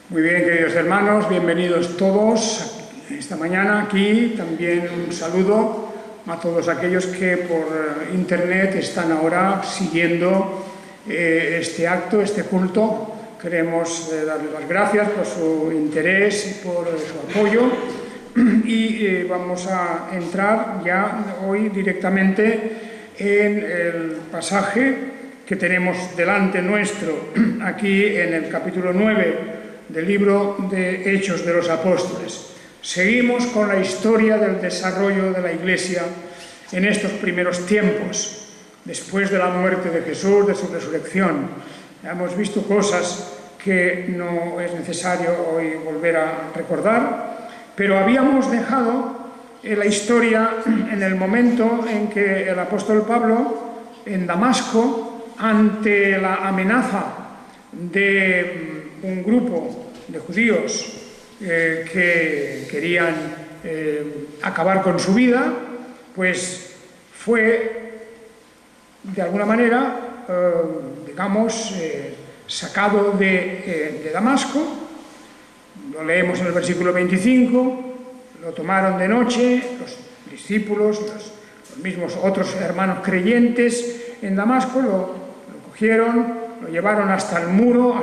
Muy bien, queridos hermanos, bienvenidos todos esta mañana aquí. También un saludo a todos aquellos que por internet están ahora siguiendo este acto, este culto. Queremos darles las gracias por su interés y por su apoyo. Y vamos a entrar ya hoy directamente en el pasaje que tenemos delante nuestro, aquí en el capítulo 9 del libro de Hechos de los Apóstoles. Seguimos con la historia del desarrollo de la Iglesia en estos primeros tiempos, después de la muerte de Jesús, de su resurrección. Hemos visto cosas que no es necesario hoy volver a recordar, pero habíamos dejado la historia en el momento en que el apóstol Pablo, en Damasco, ante la amenaza de un grupo de judíos que querían acabar con su vida, pues fue de alguna manera, sacado de Damasco. Lo leemos en el versículo 25, lo tomaron de noche los discípulos, los mismos otros hermanos creyentes en Damasco, lo cogieron, lo llevaron hasta el muro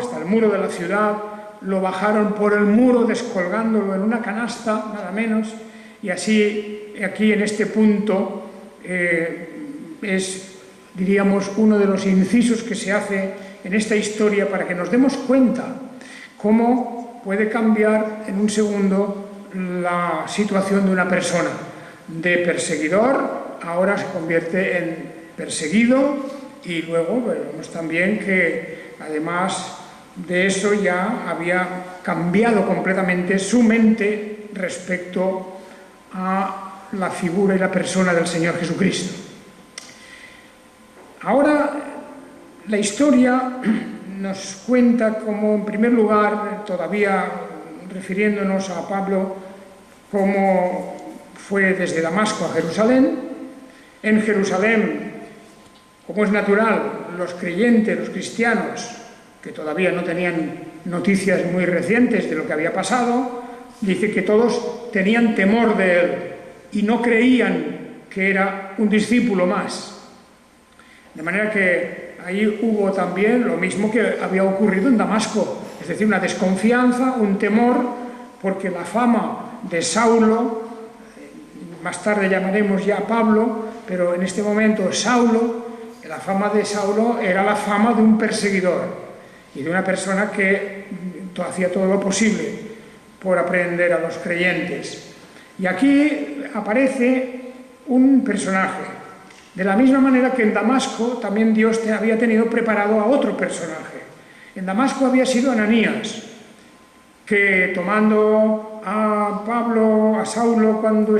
de la ciudad, lo bajaron por el muro descolgándolo en una canasta, nada menos, y así, aquí en este punto, es, diríamos, uno de los incisos que se hace en esta historia para que nos demos cuenta cómo puede cambiar en un segundo la situación de una persona. De perseguidor, ahora se convierte en perseguido. Y luego vemos también que, además de eso, ya había cambiado completamente su mente respecto a la figura y la persona del Señor Jesucristo. Ahora, la historia nos cuenta como, en primer lugar, todavía refiriéndonos a Pablo, cómo fue desde Damasco a Jerusalén. En Jerusalén, como es natural, los creyentes, los cristianos, que todavía no tenían noticias muy recientes de lo que había pasado, dice que todos tenían temor de él y no creían que era un discípulo más. De manera que ahí hubo también lo mismo que había ocurrido en Damasco, es decir, una desconfianza, un temor, porque la fama de Saulo, más tarde llamaremos ya a Pablo, pero en este momento Saulo, la fama de Saulo era la fama de un perseguidor y de una persona que hacía todo lo posible por aprehender a los creyentes. Y aquí aparece un personaje. De la misma manera que en Damasco también Dios había tenido preparado a otro personaje. En Damasco había sido Ananías, que tomando a Pablo, a Saulo, cuando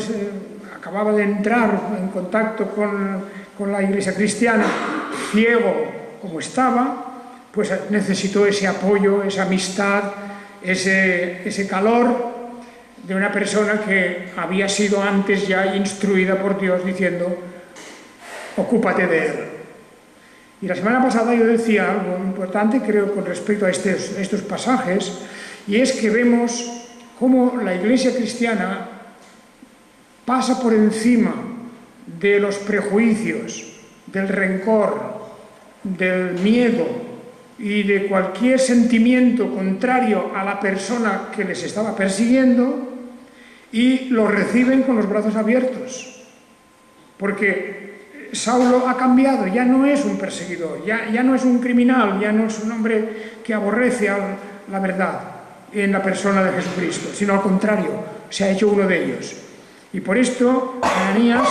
acababa de entrar en contacto con la iglesia cristiana, ciego como estaba, pues necesitó ese apoyo, esa amistad, ese calor de una persona que había sido antes ya instruida por Dios diciendo: ocúpate de él. Y la semana pasada yo decía algo importante, creo, con respecto a estos pasajes, y es que vemos cómo la iglesia cristiana pasa por encima de los prejuicios, del rencor, del miedo y de cualquier sentimiento contrario a la persona que les estaba persiguiendo, y lo reciben con los brazos abiertos. Porque Saulo ha cambiado, ya no es un perseguidor, ya no es un criminal, ya no es un hombre que aborrece la verdad en la persona de Jesucristo, sino al contrario, se ha hecho uno de ellos. Y por esto Ananías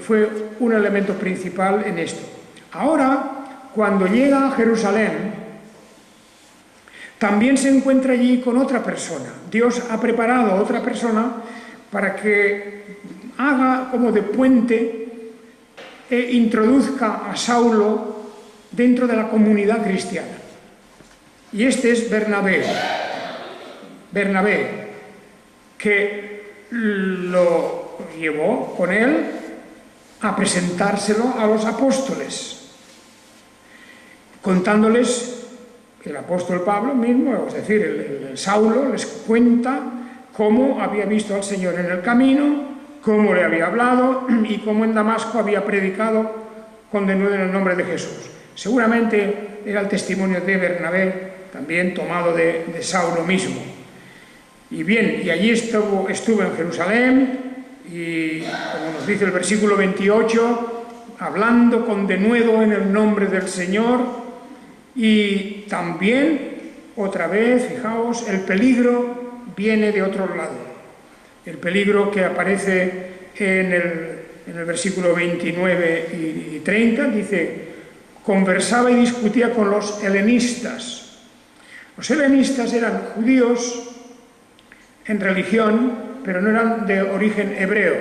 fue un elemento principal en esto. Ahora, cuando llega a Jerusalén, también se encuentra allí con otra persona. Dios ha preparado a otra persona para que haga como de puente e introduzca a Saulo dentro de la comunidad cristiana. Y este es Bernabé, que lo llevó con él a presentárselo a los apóstoles, contándoles el apóstol Pablo mismo, es decir, el Saulo, les cuenta cómo había visto al Señor en el camino, cómo le había hablado y cómo en Damasco había predicado con denuedo en el nombre de Jesús. Seguramente era el testimonio de Bernabé, también tomado de Saulo mismo. Y bien, y allí estuvo en Jerusalén, y como nos dice el versículo 28, hablando con denuedo en el nombre del Señor, y también, otra vez, fijaos, el peligro viene de otro lado. El peligro que aparece en el versículo 29 y 30, dice, conversaba y discutía con los helenistas. Los helenistas eran judíos en religión, pero no eran de origen hebreo.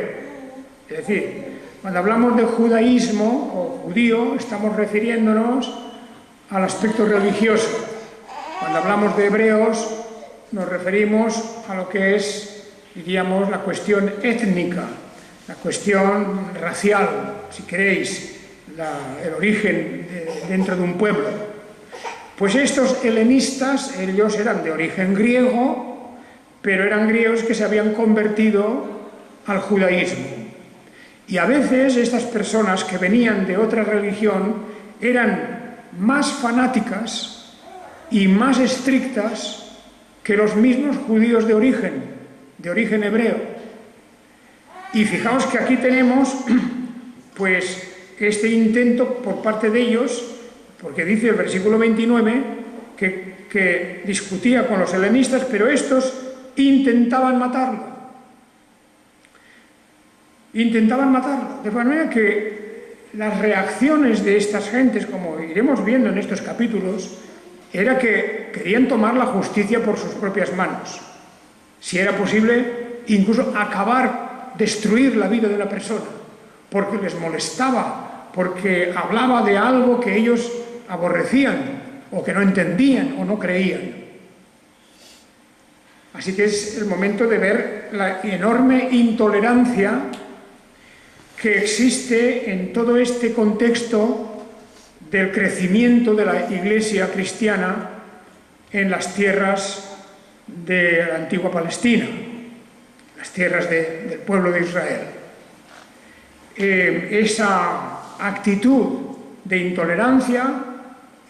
Es decir, cuando hablamos de judaísmo o judío, estamos refiriéndonos al aspecto religioso. Cuando hablamos de hebreos, nos referimos a lo que es, diríamos, la cuestión étnica, la cuestión racial, si queréis, el origen dentro de un pueblo. Pues estos helenistas, ellos eran de origen griego, pero eran griegos que se habían convertido al judaísmo. Y a veces estas personas que venían de otra religión eran más fanáticas y más estrictas que los mismos judíos de origen hebreo. Y fijaos que aquí tenemos, pues, este intento por parte de ellos, porque dice el versículo 29 que discutía con los helenistas, pero estos intentaban matarlo. De manera que las reacciones de estas gentes, como iremos viendo en estos capítulos, era que querían tomar la justicia por sus propias manos. Si era posible, incluso destruir la vida de una persona, porque les molestaba, porque hablaba de algo que ellos aborrecían, o que no entendían, o no creían. Así que es el momento de ver la enorme intolerancia que existe en todo este contexto del crecimiento de la Iglesia cristiana en las tierras de la antigua Palestina, las tierras del pueblo de Israel. Esa actitud de intolerancia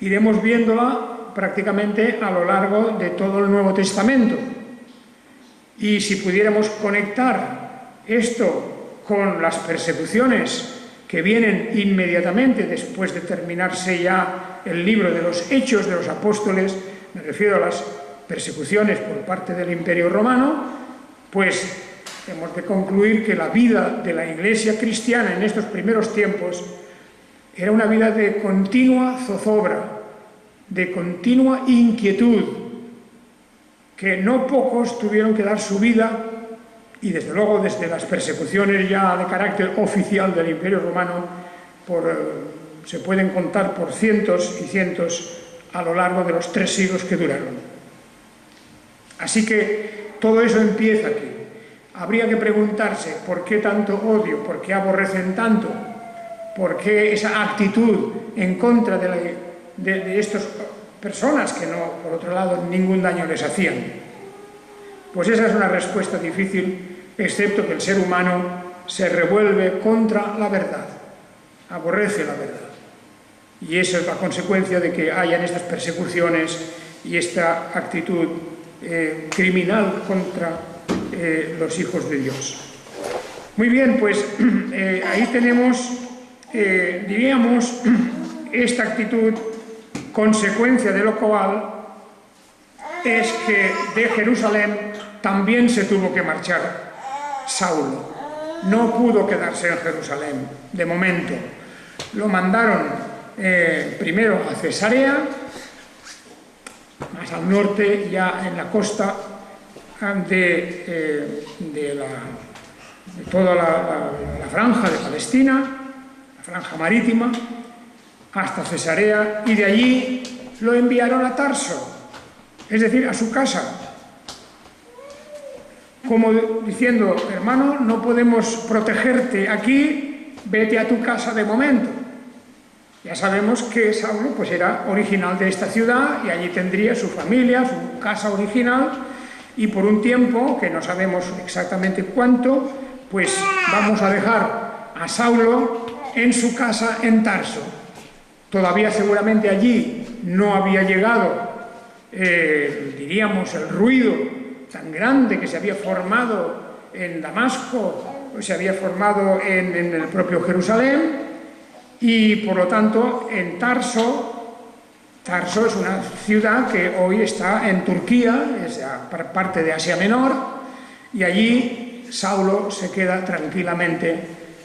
iremos viéndola prácticamente a lo largo de todo el Nuevo Testamento. Y si pudiéramos conectar esto con las persecuciones que vienen inmediatamente después de terminarse ya el libro de los Hechos de los Apóstoles, me refiero a las persecuciones por parte del Imperio Romano, pues hemos de concluir que la vida de la Iglesia cristiana en estos primeros tiempos era una vida de continua zozobra, de continua inquietud, que no pocos tuvieron que dar su vida, y desde luego desde las persecuciones ya de carácter oficial del Imperio Romano, se pueden contar por cientos y cientos a lo largo de los 3 siglos que duraron. Así que todo eso empieza aquí. Habría que preguntarse por qué tanto odio, por qué aborrecen tanto, por qué esa actitud en contra de estas personas que no, por otro lado, ningún daño les hacían. Pues esa es una respuesta difícil, excepto que el ser humano se revuelve contra la verdad, aborrece la verdad. Y esa es la consecuencia de que hayan estas persecuciones y esta actitud criminal contra los hijos de Dios. Muy bien, pues ahí tenemos, diríamos, esta actitud. Consecuencia de lo cual es que de Jerusalén también se tuvo que marchar Saulo. No pudo quedarse en Jerusalén, de momento. Lo mandaron primero a Cesarea, más al norte, ya en la costa de toda la franja de Palestina, la franja marítima, hasta Cesarea, y de allí lo enviaron a Tarso, es decir, a su casa, como diciendo, hermano, no podemos protegerte aquí, vete a tu casa de momento. Ya sabemos que Saulo pues era original de esta ciudad y allí tendría su familia, su casa original, y por un tiempo, que no sabemos exactamente cuánto, pues vamos a dejar a Saulo en su casa en Tarso. Todavía seguramente allí no había llegado, diríamos, el ruido tan grande que se había formado en Damasco, o se había formado en el propio Jerusalén, y por lo tanto en Tarso es una ciudad que hoy está en Turquía, es parte de Asia Menor, y allí Saulo se queda tranquilamente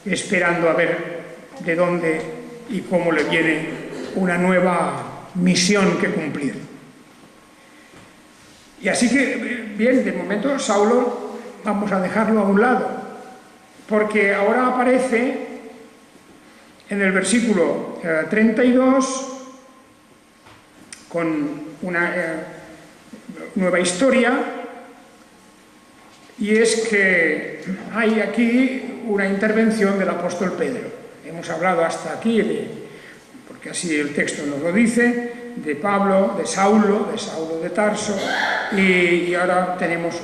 esperando a ver de dónde y cómo le viene una nueva misión que cumplir. Y así que, bien, de momento Saulo vamos a dejarlo a un lado, porque ahora aparece en el versículo 32 con una nueva historia, y es que hay aquí una intervención del apóstol Pedro. Hemos hablado hasta aquí, porque así el texto nos lo dice, de Pablo, de Saulo de Tarso, y ahora tenemos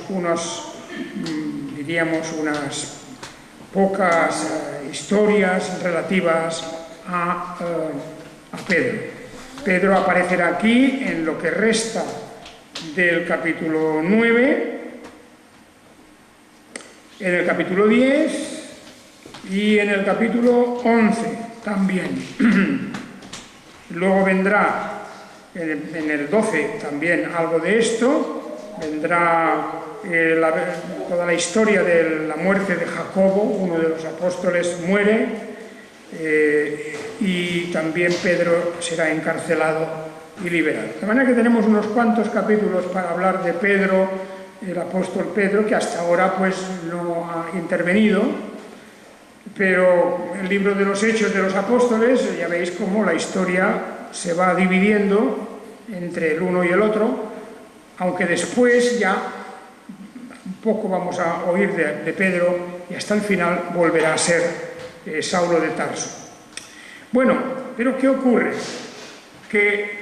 diríamos, unas pocas historias relativas a Pedro. Pedro aparecerá aquí en lo que resta del capítulo 9, en el capítulo 10 y en el capítulo 11 también. Luego vendrá en el 12 también algo de esto, vendrá toda la historia de la muerte de Jacobo, uno de los apóstoles muere, y también Pedro será encarcelado y liberado. De manera que tenemos unos cuantos capítulos para hablar de Pedro, el apóstol Pedro, que hasta ahora pues no ha intervenido, pero el libro de los Hechos de los Apóstoles, ya veis cómo la historia se va dividiendo entre el uno y el otro, aunque después ya un poco vamos a oír de Pedro y hasta el final volverá a ser Saulo de Tarso. Bueno, pero ¿qué ocurre? Que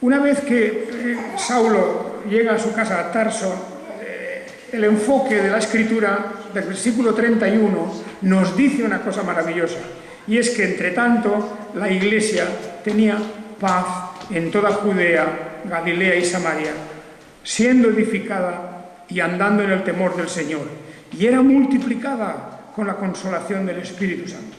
una vez que Saulo llega a su casa a Tarso, el enfoque de la Escritura del versículo 31 nos dice una cosa maravillosa, y es que entre tanto la Iglesia tenía paz en toda Judea, Galilea y Samaria, siendo edificada y andando en el temor del Señor, y era multiplicada con la consolación del Espíritu Santo.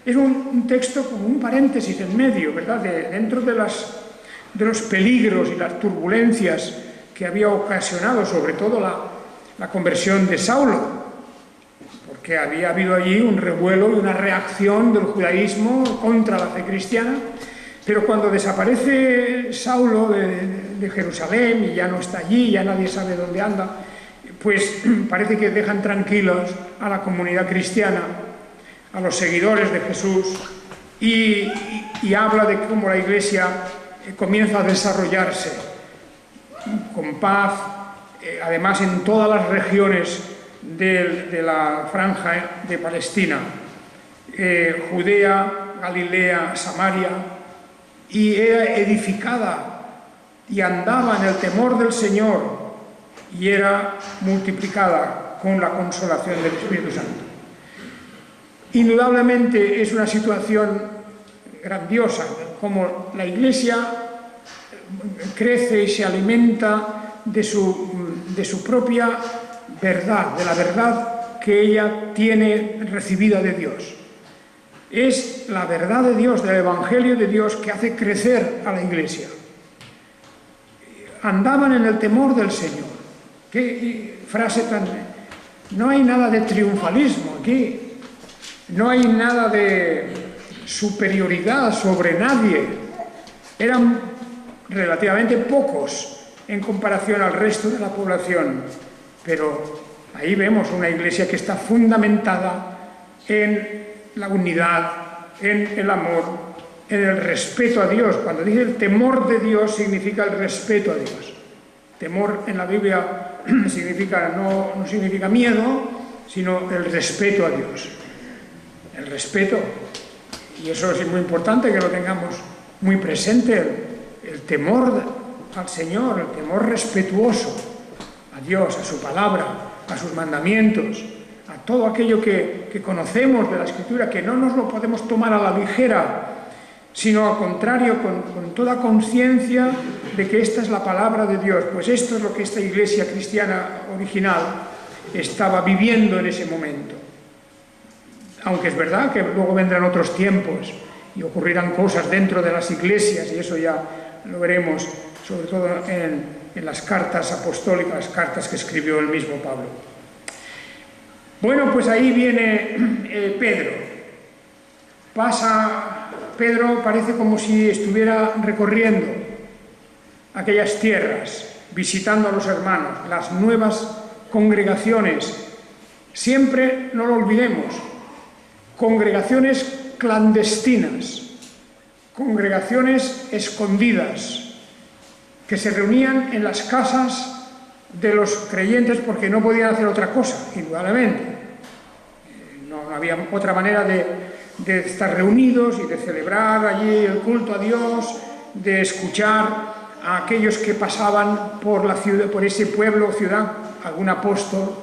Es un texto como un paréntesis en medio, ¿verdad? Dentro de los peligros y las turbulencias que había ocasionado sobre todo la conversión de Saulo, porque había habido allí un revuelo y una reacción del judaísmo contra la fe cristiana. Pero cuando desaparece Saulo de Jerusalén y ya no está allí, ya nadie sabe dónde anda, pues parece que dejan tranquilos a la comunidad cristiana, a los seguidores de Jesús, y habla de cómo la Iglesia comienza a desarrollarse con paz, además en todas las regiones de la franja de Palestina, Judea, Galilea, Samaria, y era edificada y andaba en el temor del Señor y era multiplicada con la consolación del Espíritu Santo. Indudablemente es una situación grandiosa, como la Iglesia crece y se alimenta de su propia verdad, de la verdad que ella tiene recibida de Dios. Es la verdad de Dios, del Evangelio de Dios, que hace crecer a la Iglesia. Andaban en el temor del Señor. Qué frase tan... No hay nada de triunfalismo aquí. No hay nada de superioridad sobre nadie. Eran relativamente pocos en comparación al resto de la población. Pero ahí vemos una Iglesia que está fundamentada en la unidad, en el amor, en el respeto a Dios. Cuando dice el temor de Dios, significa el respeto a Dios. Temor en la Biblia significa, no significa miedo, sino el respeto a Dios. El respeto. Y eso es muy importante que lo tengamos muy presente, el temor al Señor, el temor respetuoso a Dios, a su palabra, a sus mandamientos, a todo aquello que conocemos de la Escritura, que no nos lo podemos tomar a la ligera, sino al contrario, con toda conciencia de que esta es la palabra de Dios. Pues esto es lo que esta iglesia cristiana original estaba viviendo en ese momento. Aunque es verdad que luego vendrán otros tiempos y ocurrirán cosas dentro de las iglesias, y eso ya lo veremos, sobre todo en las cartas apostólicas, las cartas que escribió el mismo Pablo. Bueno, pues ahí viene Pedro. Pedro parece como si estuviera recorriendo aquellas tierras, visitando a los hermanos, las nuevas congregaciones. Siempre, no lo olvidemos, congregaciones clandestinas, congregaciones escondidas, que se reunían en las casas de los creyentes porque no podían hacer otra cosa, indudablemente. No había otra manera de estar reunidos y de celebrar allí el culto a Dios, de escuchar a aquellos que pasaban por la ciudad, por ese pueblo o ciudad, algún apóstol.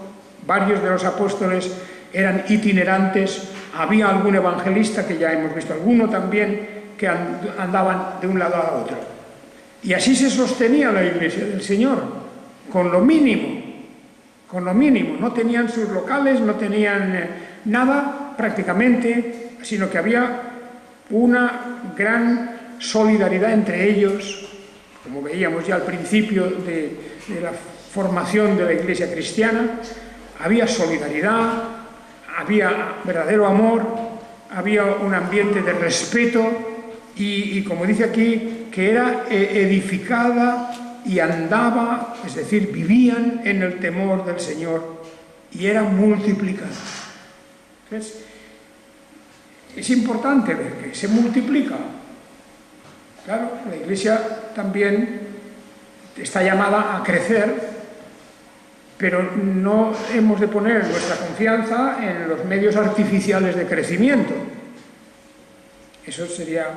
Varios de los apóstoles eran itinerantes, había algún evangelista, que ya hemos visto alguno también, que andaban de un lado a otro. Y así se sostenía la iglesia del Señor, con lo mínimo, no tenían sus locales, no tenían nada prácticamente, sino que había una gran solidaridad entre ellos, como veíamos ya al principio de la formación de la iglesia cristiana. Había solidaridad, había verdadero amor, había un ambiente de respeto y como dice aquí, que era edificada y andaba, es decir, vivían en el temor del Señor y era multiplicada. ¿Ves? Es importante ver que se multiplica. Claro, la iglesia también está llamada a crecer, pero no hemos de poner nuestra confianza en los medios artificiales de crecimiento. Eso sería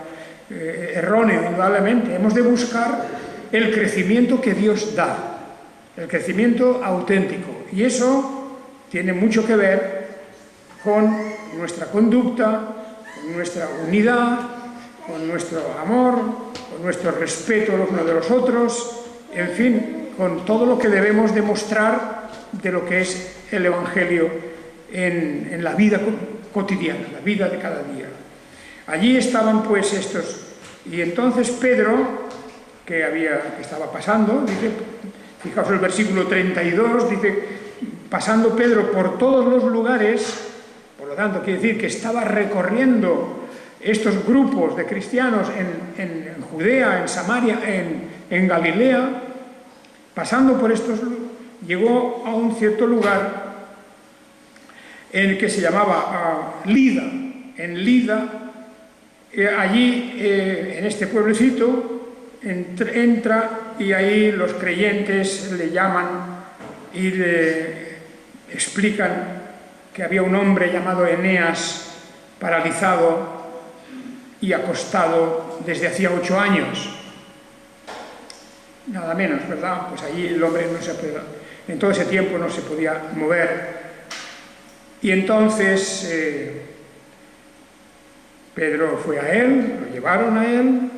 erróneo, indudablemente. Hemos de buscar el crecimiento que Dios da, el crecimiento auténtico. Y eso tiene mucho que ver con nuestra conducta, con nuestra unidad, con nuestro amor, con nuestro respeto los unos de los otros, en fin, con todo lo que debemos demostrar de lo que es el Evangelio en la vida cotidiana, la vida de cada día. Allí estaban pues estos, y entonces Pedro, que estaba pasando, dice, fijaos el versículo 32, dice, pasando Pedro por todos los lugares, por lo tanto quiere decir que estaba recorriendo estos grupos de cristianos en Judea, en Samaria, en Galilea, pasando por estos, llegó a un cierto lugar en el que se llamaba Lida. En Lida, allí, en este pueblecito, entra y ahí los creyentes le llaman y le explican que había un hombre llamado Eneas, paralizado y acostado desde hacía 8 años. Nada menos, ¿verdad? Pues allí el hombre en todo ese tiempo no se podía mover. Y entonces Pedro fue a él, lo llevaron a él,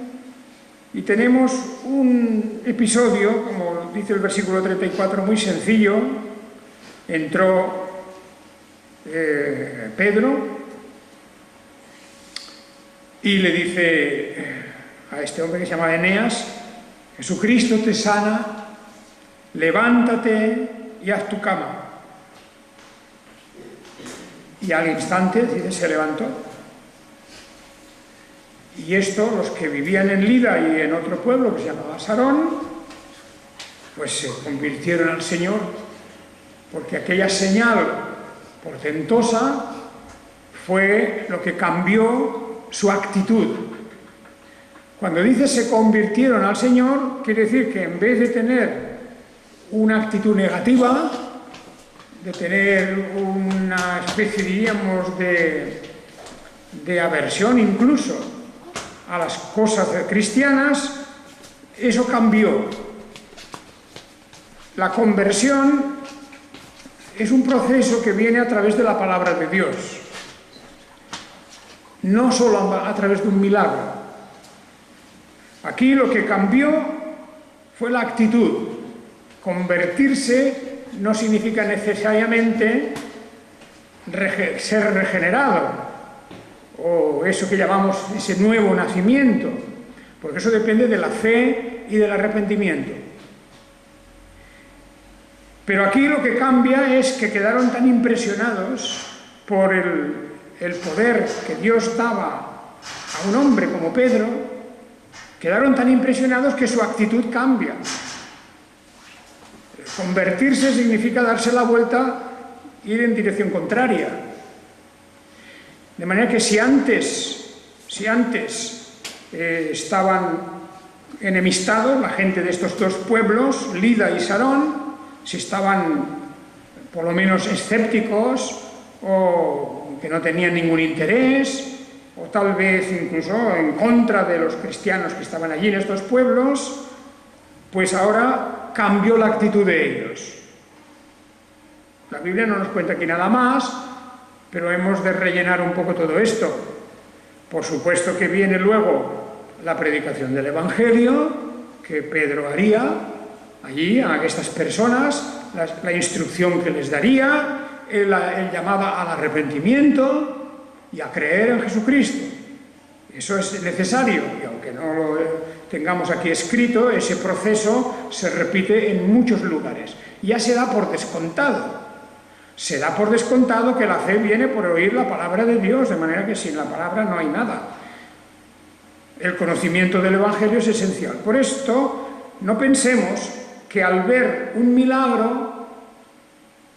y tenemos un episodio, como dice el versículo 34, muy sencillo. Entró Pedro y le dice a este hombre que se llama Eneas: Jesucristo te sana, levántate y haz tu cama. Y al instante, dice, se levantó. Y esto, los que vivían en Lida y en otro pueblo que se llamaba Sarón, pues se convirtieron al Señor, porque aquella señal portentosa fue lo que cambió su actitud. Cuando dice se convirtieron al Señor, quiere decir que en vez de tener una actitud negativa, de tener una especie, diríamos, de de aversión incluso a las cosas cristianas, eso cambió. La conversión es un proceso que viene a través de la palabra de Dios, no solo a través de un milagro. Aquí lo que cambió fue la actitud. Convertirse no significa necesariamente ser regenerado, o eso que llamamos ese nuevo nacimiento, porque eso depende de la fe y del arrepentimiento. Pero aquí lo que cambia es que quedaron tan impresionados por el poder que Dios daba a un hombre como Pedro, quedaron tan impresionados que su actitud cambia. Convertirse significa darse la vuelta, ir en dirección contraria. De manera que si antes estaban enemistados la gente de estos dos pueblos, Lida y Sarón, si estaban por lo menos escépticos o que no tenían ningún interés, o tal vez incluso en contra de los cristianos que estaban allí en estos pueblos, pues ahora cambió la actitud de ellos. La Biblia no nos cuenta aquí nada más, pero hemos de rellenar un poco todo esto. Por supuesto que viene luego la predicación del Evangelio, que Pedro haría allí a estas personas, la instrucción que les daría, él llamaba al arrepentimiento y a creer en Jesucristo. Eso es necesario, y aunque no lo tengamos aquí escrito, ese proceso se repite en muchos lugares. Ya se da por descontado. Se da por descontado que la fe viene por oír la palabra de Dios, de manera que sin la palabra no hay nada. El conocimiento del Evangelio es esencial. Por esto, no pensemos que al ver un milagro,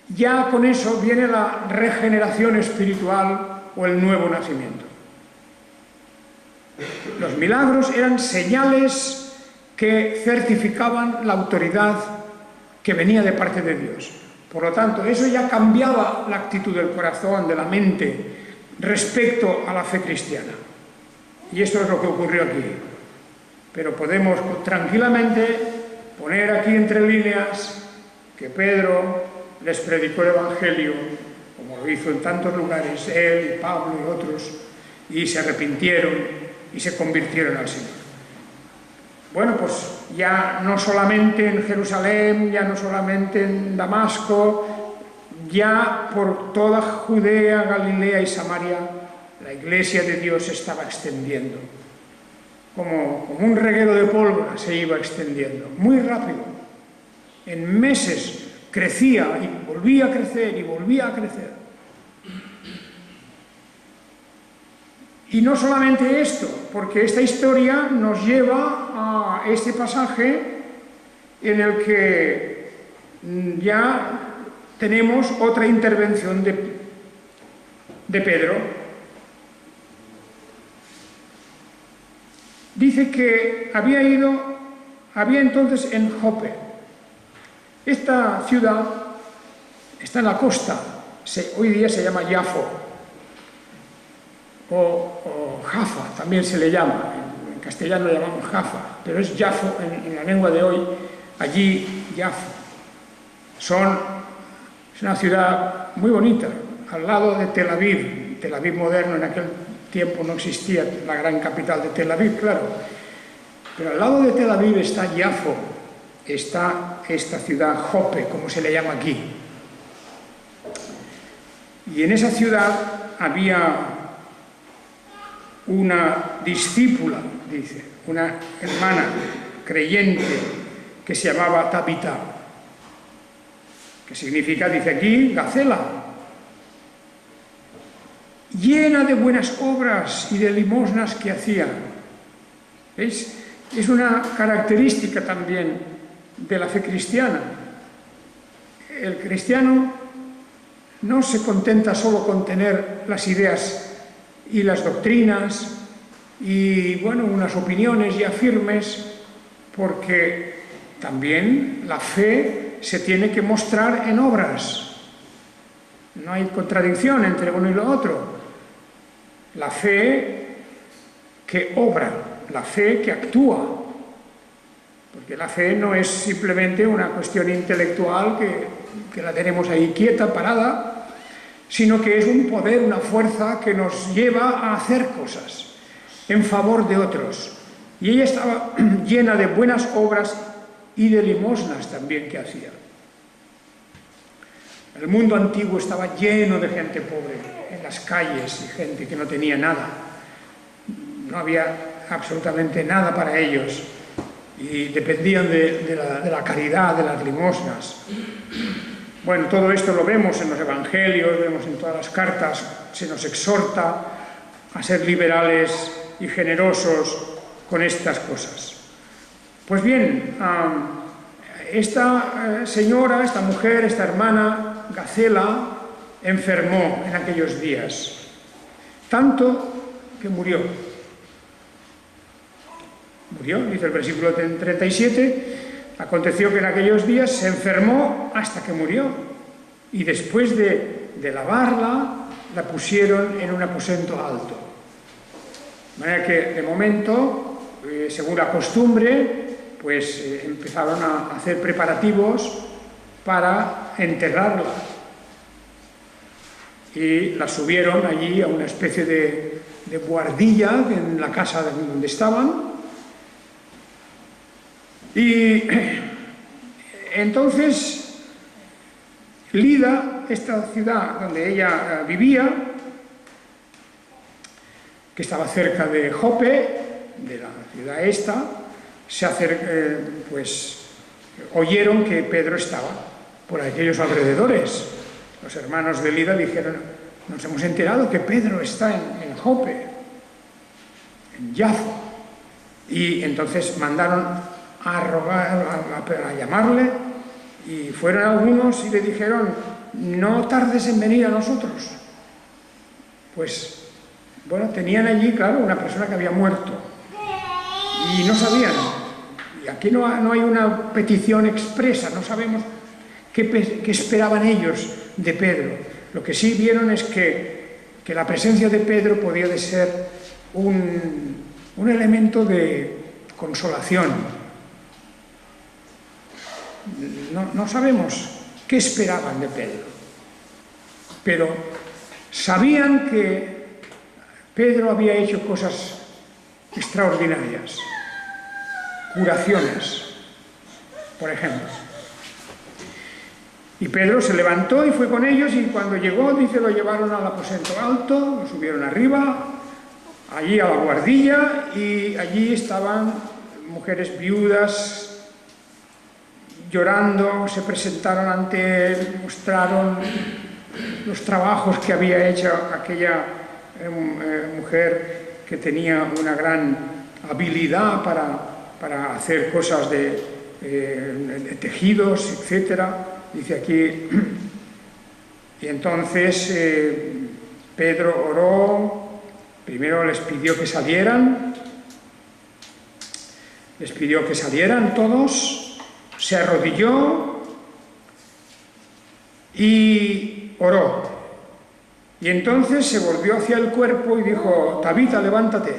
ya con eso viene la regeneración espiritual o el nuevo nacimiento. Los milagros eran señales que certificaban la autoridad que venía de parte de Dios. Por lo tanto, eso ya cambiaba la actitud del corazón, de la mente, respecto a la fe cristiana. Y esto es lo que ocurrió aquí. Pero podemos tranquilamente poner aquí entre líneas que Pedro les predicó el Evangelio, como lo hizo en tantos lugares, él y Pablo y otros, y se arrepintieron y se convirtieron al Señor. Bueno, pues ya no solamente en Jerusalén, ya no solamente en Damasco, ya por toda Judea, Galilea y Samaria, la iglesia de Dios se estaba extendiendo. Como un reguero de pólvora se iba extendiendo, muy rápido. En meses crecía y volvía a crecer y volvía a crecer. Y no solamente esto, porque esta historia nos lleva a este pasaje en el que ya tenemos otra intervención de Pedro. Dice que había entonces en Jope. Esta ciudad está en la costa, hoy día se llama Yafo. O Jaffa, también se le llama, en castellano le llamamos Jaffa, pero es Yafo en la lengua de hoy, allí Yafo. Es una ciudad muy bonita, al lado de Tel Aviv moderno, en aquel tiempo no existía la gran capital de Tel Aviv, claro, pero al lado de Tel Aviv está Yafo, está esta ciudad Jope, como se le llama aquí. Y en esa ciudad había una discípula, dice, una hermana creyente que se llamaba Tabita, que significa, dice aquí, Gacela, llena de buenas obras y de limosnas que hacía. ¿Veis? Es una característica también de la fe cristiana. El cristiano no se contenta solo con tener las ideas y las doctrinas y, bueno, unas opiniones ya firmes, porque también la fe se tiene que mostrar en obras. No hay contradicción entre uno y lo otro. la fe que obra, la fe que actúa. Porque la fe no es simplemente una cuestión intelectual que la tenemos ahí quieta, parada, sino que es un poder, una fuerza que nos lleva a hacer cosas en favor de otros. Y ella estaba llena de buenas obras y de limosnas también que hacía. El mundo antiguo estaba lleno de gente pobre en las calles y gente que no tenía nada. No había absolutamente nada para ellos y dependían de la caridad, de las limosnas. Bueno, todo esto lo vemos en los evangelios, vemos en todas las cartas, se nos exhorta a ser liberales y generosos con estas cosas. Pues bien, esta señora, esta mujer, esta hermana, Gacela, enfermó en aquellos días, tanto que murió. Murió, dice el versículo 37, aconteció que en aquellos días se enfermó hasta que murió, y después de lavarla, la pusieron en un aposento alto. De manera que, de momento, según la costumbre, pues empezaron a hacer preparativos para enterrarla. Y la subieron allí a una especie de buhardilla en la casa donde estaban. Y entonces Lida, esta ciudad donde ella vivía, que estaba cerca de Jope, de la ciudad esta, pues oyeron que Pedro estaba por aquellos alrededores. Los hermanos de Lida dijeron: nos hemos enterado que Pedro está en Jope, en Jaffa. Y entonces mandaron a llamarle, y fueron algunos y le dijeron: no tardes en venir a nosotros. Pues bueno, tenían allí, claro, una persona que había muerto y no sabían. Y aquí no hay una petición expresa, no sabemos qué esperaban ellos de Pedro. Lo que sí vieron es que la presencia de Pedro podía de ser un elemento de consolación. No sabemos qué esperaban de Pedro, pero sabían que Pedro había hecho cosas extraordinarias, curaciones, por ejemplo. Y Pedro se levantó y fue con ellos, y cuando llegó, dice, lo llevaron al aposento alto, lo subieron arriba, allí a la buhardilla, y allí estaban mujeres viudas, llorando, se presentaron ante él, mostraron los trabajos que había hecho aquella mujer que tenía una gran habilidad para hacer cosas de tejidos, etcétera. Dice aquí, y entonces Pedro oró, primero les pidió que salieran todos, se arrodilló y oró. Y entonces se volvió hacia el cuerpo y dijo: Tabita, levántate.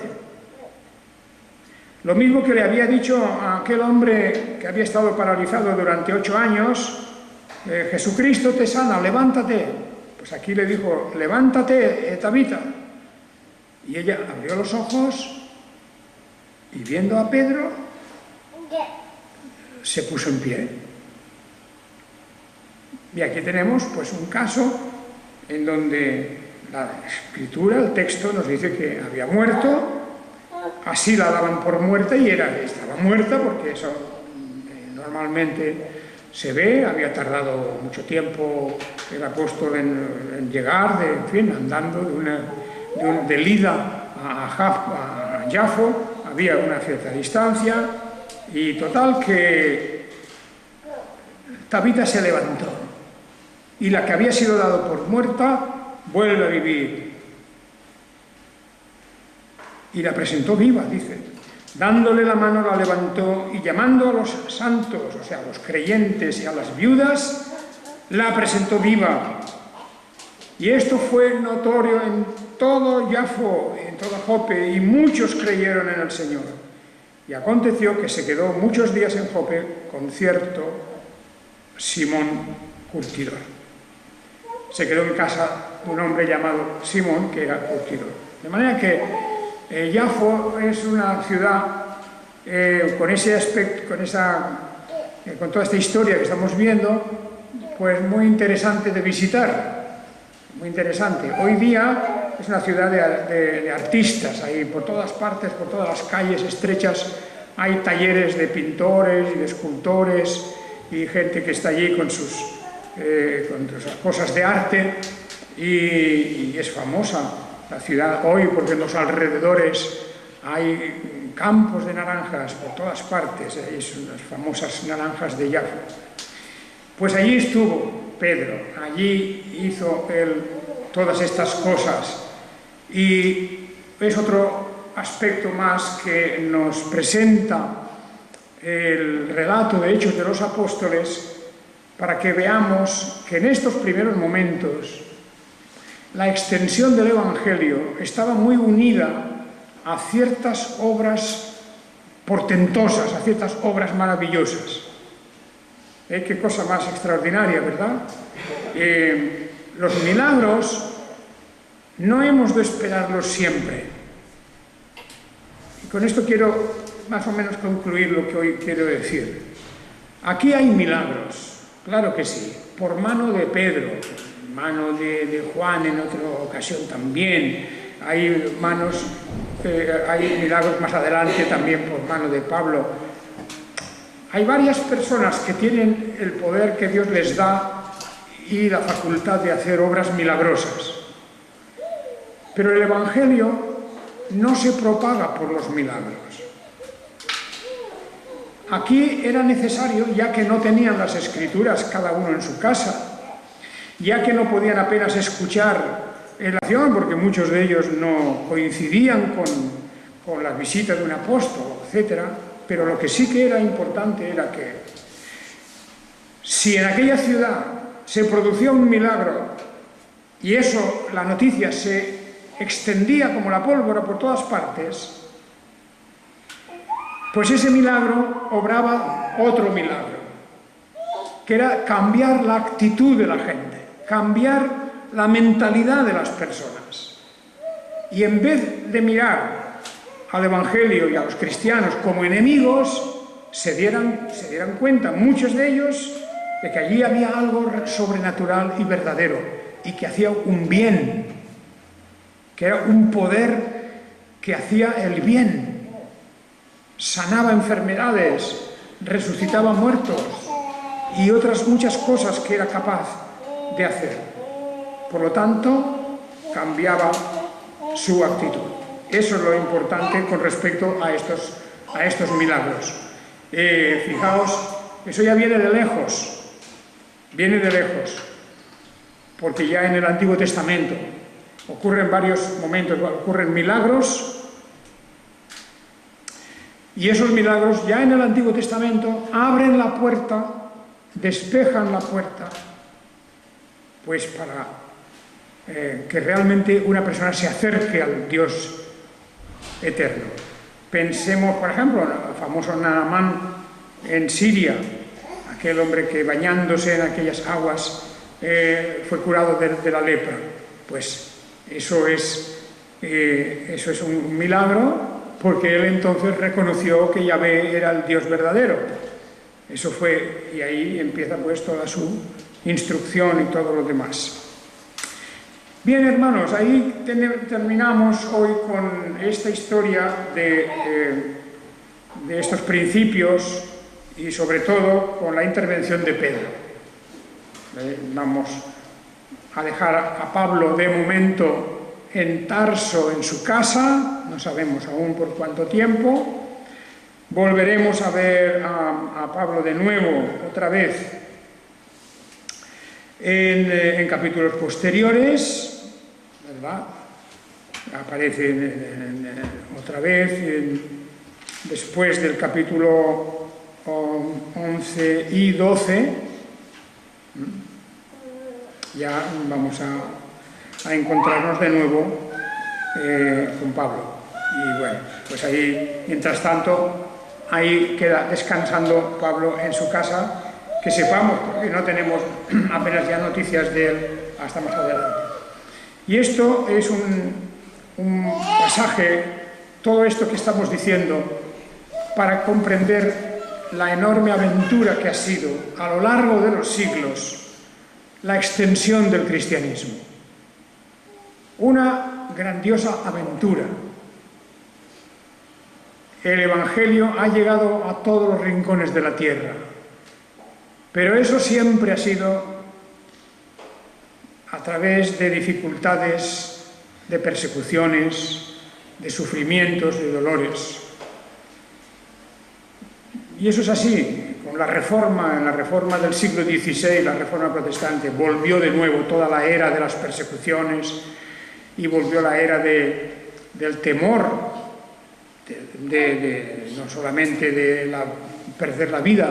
Lo mismo que le había dicho a aquel hombre que había estado paralizado durante 8 años, Jesucristo te sana, levántate. Pues aquí le dijo: levántate, Tabita. Y ella abrió los ojos y, viendo a Pedro, se puso en pie. Y aquí tenemos pues un caso en donde la escritura, el texto, nos dice que había muerto. Así la daban por muerta, y estaba muerta, porque eso normalmente se ve. Había tardado mucho tiempo el apóstol en llegar, andando de Lida a Jafo, había una cierta distancia, y total que Tabita se levantó, y la que había sido dado por muerta vuelve a vivir. Y la presentó viva, dice. Dándole la mano la levantó, y llamando a los santos, o sea, a los creyentes y a las viudas, la presentó viva. Y esto fue notorio en todo Yafo, en toda Jope, y muchos creyeron en el Señor. Y aconteció que se quedó muchos días en Jope con cierto Simón curtidor. Se quedó en casa de un hombre llamado Simón, que era curtidor. De manera que Yafo es una ciudad con ese aspecto, con toda esta historia que estamos viendo, pues muy interesante de visitar. Muy interesante. Hoy día es una ciudad de artistas, ahí por todas partes, por todas las calles estrechas, hay talleres de pintores y de escultores y gente que está allí con sus cosas de arte y es famosa la ciudad hoy porque en los alrededores hay campos de naranjas por todas partes, son las famosas naranjas de Yafo. Pues allí estuvo Pedro, allí hizo él todas estas cosas y es otro aspecto más que nos presenta el relato de Hechos de los Apóstoles para que veamos que en estos primeros momentos la extensión del Evangelio estaba muy unida a ciertas obras portentosas, a ciertas obras maravillosas. Qué cosa más extraordinaria, ¿verdad? Los milagros no hemos de esperarlos siempre. Y con esto quiero más o menos concluir lo que hoy quiero decir. Aquí hay milagros, claro que sí, por mano de Pedro, mano de Juan en otra ocasión también. Hay milagros más adelante también por mano de Pablo. Hay varias personas que tienen el poder que Dios les da y la facultad de hacer obras milagrosas. Pero el Evangelio no se propaga por los milagros. Aquí era necesario, ya que no tenían las Escrituras cada uno en su casa, ya que no podían apenas escuchar en la acción, porque muchos de ellos no coincidían con las visitas de un apóstol, etc., pero lo que sí que era importante era que si en aquella ciudad se producía un milagro y eso, la noticia se extendía como la pólvora por todas partes, pues ese milagro obraba otro milagro, que era cambiar la actitud de la gente, cambiar la mentalidad de las personas. Y en vez de mirar al Evangelio y a los cristianos como enemigos, se dieran cuenta, muchos de ellos, de que allí había algo sobrenatural y verdadero, y que hacía un bien, que era un poder que hacía el bien, sanaba enfermedades, resucitaba muertos, y otras muchas cosas que era capaz de hacer. Por lo tanto, cambiaba su actitud. Eso es lo importante con respecto a estos milagros. Fijaos, eso ya viene de lejos, porque ya en el Antiguo Testamento ocurren varios momentos, ocurren milagros, y esos milagros ya en el Antiguo Testamento abren la puerta, despejan la puerta, pues para que realmente una persona se acerque al Dios eterno. Pensemos, por ejemplo, en el famoso Naamán en Siria, aquel hombre que bañándose en aquellas aguas fue curado de la lepra. Pues eso es un milagro, porque él entonces reconoció que Yahvé era el Dios verdadero. Eso fue, y ahí empieza pues toda su instrucción y todo lo demás. Bien, hermanos, ahí terminamos hoy con esta historia de estos principios y sobre todo con la intervención de Pedro. Vamos a dejar a Pablo de momento en Tarso, en su casa, no sabemos aún por cuánto tiempo. Volveremos a ver a Pablo de nuevo, otra vez, en capítulos posteriores, ¿verdad? Aparece otra vez después del capítulo 11 y 12. Ya vamos a encontrarnos de nuevo con Pablo. Y bueno, pues ahí, mientras tanto, ahí queda descansando Pablo en su casa, que sepamos, porque no tenemos apenas ya noticias de él hasta más adelante. Y esto es un pasaje, todo esto que estamos diciendo, para comprender la enorme aventura que ha sido, a lo largo de los siglos, la extensión del cristianismo. Una grandiosa aventura. El Evangelio ha llegado a todos los rincones de la tierra, pero eso siempre ha sido a través de dificultades, de persecuciones, de sufrimientos, de dolores. Y eso es así. Con la reforma del siglo XVI, la reforma protestante, volvió de nuevo toda la era de las persecuciones y volvió la era del temor, no solamente de perder la vida,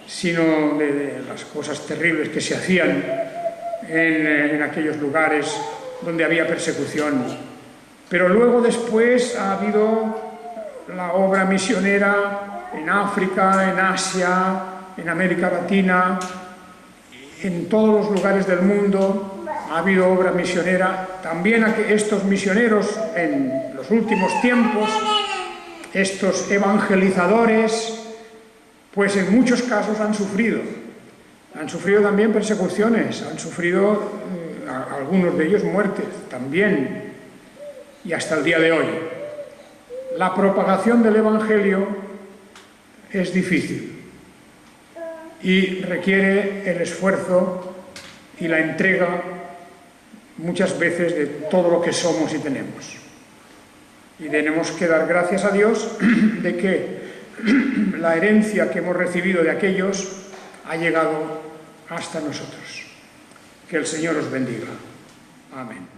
sino de las cosas terribles que se hacían en aquellos lugares donde había persecución. Pero luego después ha habido la obra misionera en África, en Asia, en América Latina, en todos los lugares del mundo ha habido obra misionera. También estos misioneros en los últimos tiempos, estos evangelizadores, pues en muchos casos han sufrido también persecuciones, han sufrido algunos de ellos muertes también, y hasta el día de hoy. La propagación del Evangelio es difícil y requiere el esfuerzo y la entrega muchas veces de todo lo que somos y tenemos. Y tenemos que dar gracias a Dios de que la herencia que hemos recibido de aquellos ha llegado hasta nosotros. Que el Señor os bendiga. Amén.